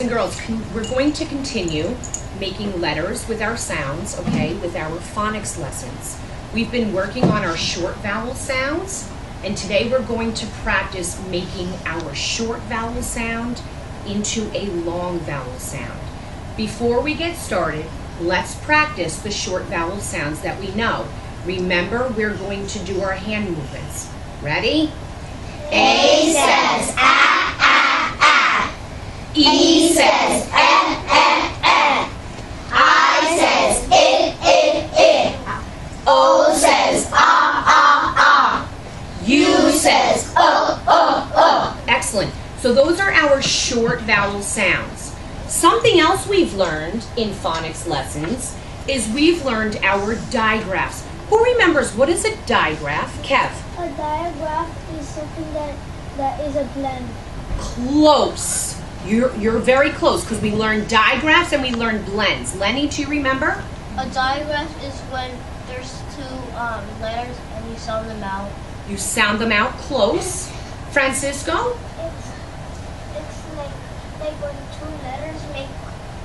And girls, we're going to continue making letters with our sounds, okay, with our phonics lessons. We've been working on our short vowel sounds, and today we're going to practice making our short vowel sound into a long vowel sound. Before we get started, let's practice the short vowel sounds that we know. Remember, we're going to do our hand movements. Ready? A says E says I says it. O says U says Excellent. So those are our short vowel sounds. Something else we've learned in phonics lessons is we've learned our digraphs. Who remembers what is a digraph? Kev. A digraph is something that is a blend. Close. You're very close because we learned digraphs and we learned blends. Lenny, do you remember? A digraph is when there's two letters and you sound them out. You sound them out close. Francisco? It's like when two letters make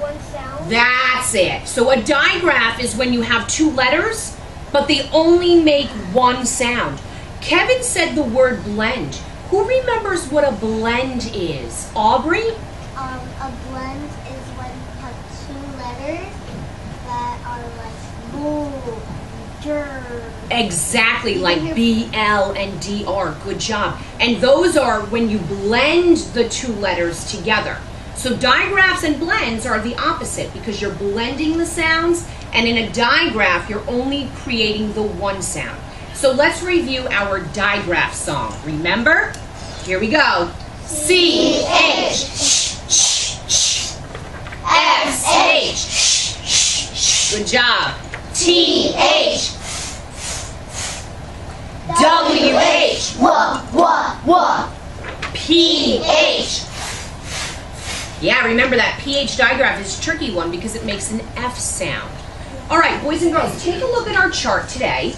one sound. That's it. So a digraph is when you have two letters, but they only make one sound. Kevin said the word blend. Who remembers what a blend is? Aubrey? A blend is when you have two letters that are like bull, ger. Exactly, like B-L and D-R. Good job. And those are when you blend the two letters together. So digraphs and blends are the opposite because you're blending the sounds, and in a digraph, you're only creating the one sound. So let's review our digraph song. Remember? Here we go. C-H. S-H. Good job. T-H. W-H. P-H. Yeah, remember that PH digraph is a tricky one because it makes an F sound. All right, boys and girls, take a look at our chart today.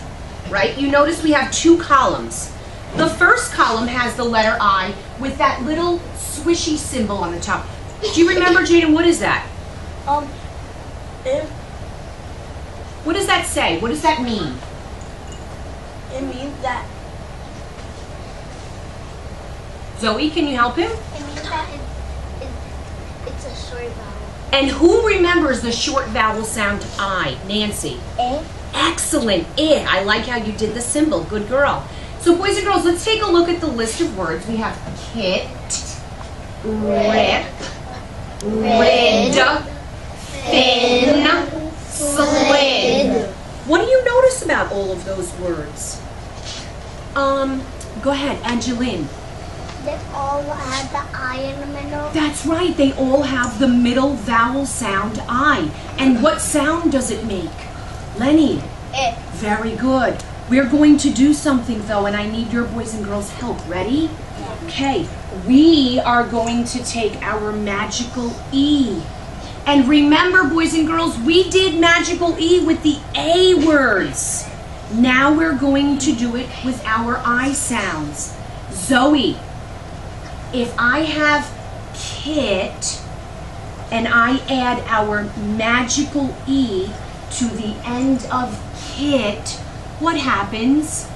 Right? You notice we have two columns. The first column has the letter I with that little swishy symbol on the top. Do you remember, Jaden, what is that? What does that say? What does that mean? It means that Zoe, can you help him? It means that it's a short vowel. And who remembers the short vowel sound I? Nancy. Excellent. I like how you did the symbol. Good girl. So boys and girls, let's take a look at the list of words. We have kit, rip, rid, thin, slid. What do you notice about all of those words? Go ahead, Angeline. They all have the I in the middle. That's right. They all have the middle vowel sound I. And what sound does it make? Lenny. Very good. We're going to do something though, and I need your boys and girls' help. Ready? Okay. We are going to take our magical E. And remember, boys and girls, we did magical E with the A words. Now we're going to do it with our I sounds. Zoe, if I have kit and I add our magical E to the end of kit, what happens?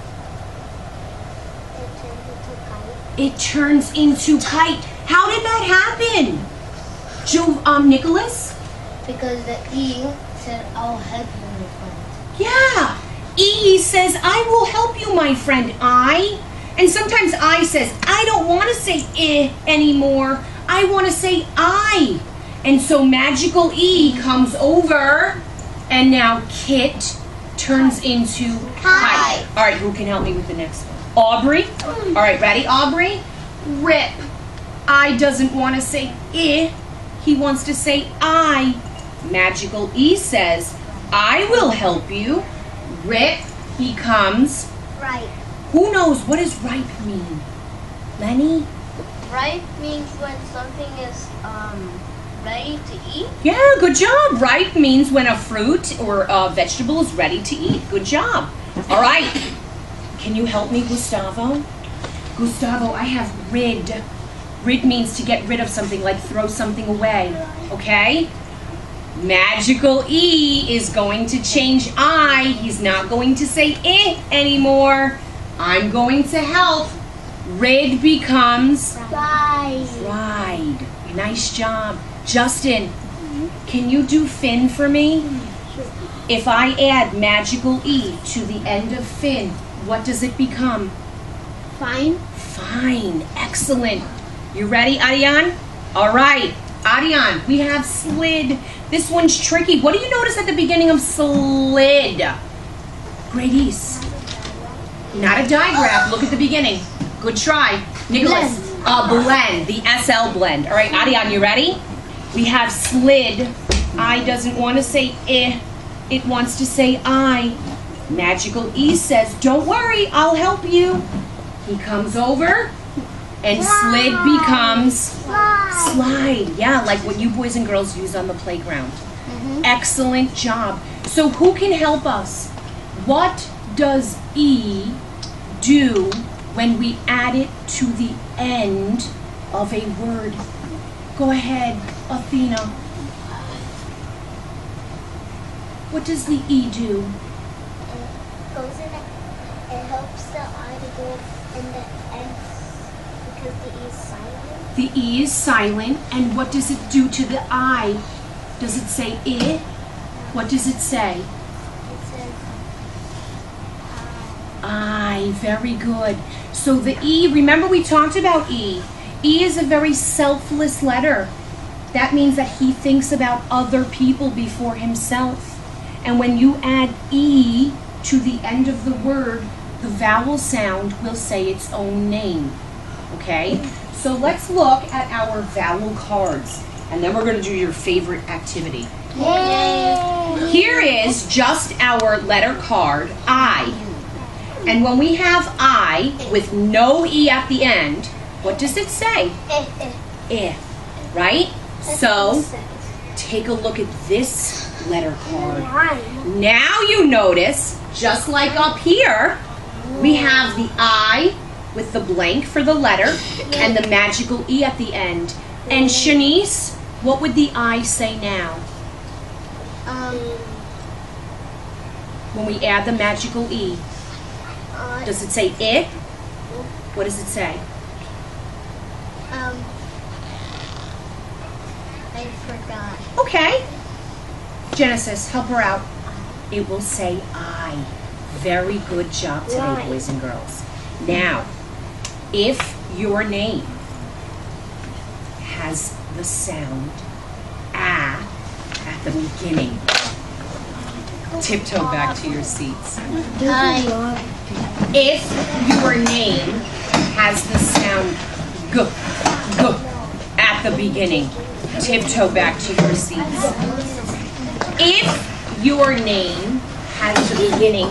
It turns into kite. How did that happen? Nicholas? because the E said I'll help you, my friend. Yeah. E says I will help you, my friend. And sometimes I says I don't want to say anymore. I want to say I. And so magical E comes over, and now kit turns into kite. All right, who can help me with the next one? Aubrey? All right, ready, Aubrey? Rip. I doesn't want to say he wants to say I. Magical E says, I will help you. Rip becomes Right. Who knows what does ripe mean? Lenny? Ripe means when something is ready to eat. Yeah, good job. Ripe means when a fruit or a vegetable is ready to eat. Good job. All right. Can you help me, Gustavo? Gustavo, I have rid. Rid means to get rid of something, like throw something away. Okay? Magical E is going to change I. He's not going to say anymore. I'm going to help. Rid becomes ride. Nice job. Justin, can you do fin for me? If I add magical E to the end of fin, what does it become? Fine. Fine. Excellent. You ready, Ariane? All right. Ariane, we have slid. This one's tricky. What do you notice at the beginning of slid? Gradies. Not a digraph. Look at the beginning. Good try. Nicholas, a blend. The SL blend. All right, Ariane, you ready? We have slid. I doesn't want to say It wants to say I. Magical E says, don't worry, I'll help you. He comes over, and slid becomes slide. Yeah, like what you boys and girls use on the playground. Excellent job. So who can help us? What does E do when we add it to the end of a word? Go ahead, Athena. What does the E do? It goes in it. It helps the I to go in the end because the E is silent. The E is silent, and what does it do to the I? Does it say I? What does it say? It says I. Very good. So the E, remember we talked about E. E is a very selfless letter. That means that he thinks about other people before himself. And when you add E to the end of the word, the vowel sound will say its own name. Okay? So let's look at our vowel cards. And then we're going to do your favorite activity. Yay! Here is just our letter card, I. And when we have I with no E at the end, what does it say? I. Right? So, take a look at this letter card. Now you notice, just like up here, we have the I with the blank for the letter and the magical E at the end. And Shanice, what would the I say now? When we add the magical E, does it say I? What does it say? I forgot. Okay. Genesis, help her out. It will say I. Very good job today, boys and girls. Now, if your name has the sound A at the beginning, tiptoe back to your seats. If your name has the sound G at the beginning, tiptoe back to your seats. If your name has the beginning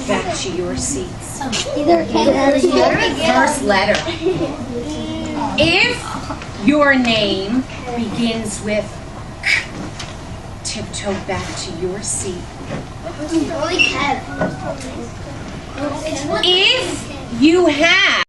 back to your seats. First letter. If your name begins with tiptoe back to your seat. If you have